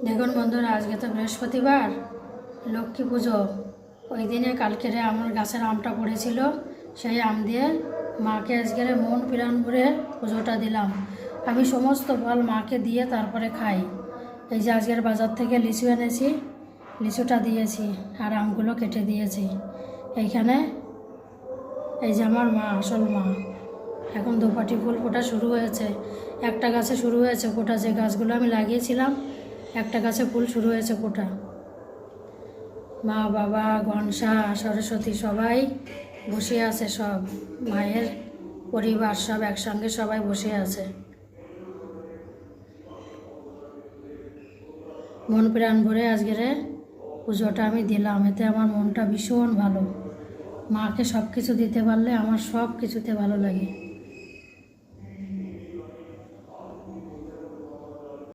দেখুন বন্ধুরা, আজকে তো বৃহস্পতিবার, লক্ষ্মী পুজো। ওই দিনে কালকেরে আমার গাছের আমটা পড়েছিল, সেই আম দিয়ে মাকে আজকের মন প্রাণ ভরে পুজোটা দিলাম। আমি সমস্ত ফল মাকে দিয়ে তারপরে খাই। এই যে আজকের বাজার থেকে লিচু এনেছি, লিচুটা দিয়েছি আর আমগুলো কেটে দিয়েছি। এইখানে এই যে আমার মা, আসল মা, এখন দোপাটি ফুল ফোটা শুরু হয়েছে। একটা গাছে শুরু হয়েছে ফোটা, যে গাছগুলো আমি লাগিয়েছিলাম একটা গাছে ফুল শুরু হয়েছে ফোটা। মা, বাবা, গনসা, সরস্বতী সবাই বসে আছে, সব মায়ের পরিবার সব একসঙ্গে সবাই বসে আছে। মন প্রাণ ভরে আজকের পুজোটা আমি দিলাম, এতে আমার মনটা ভীষণ ভালো। মাকে সব কিছু দিতে পারলে আমার সব কিছুতে ভালো লাগে।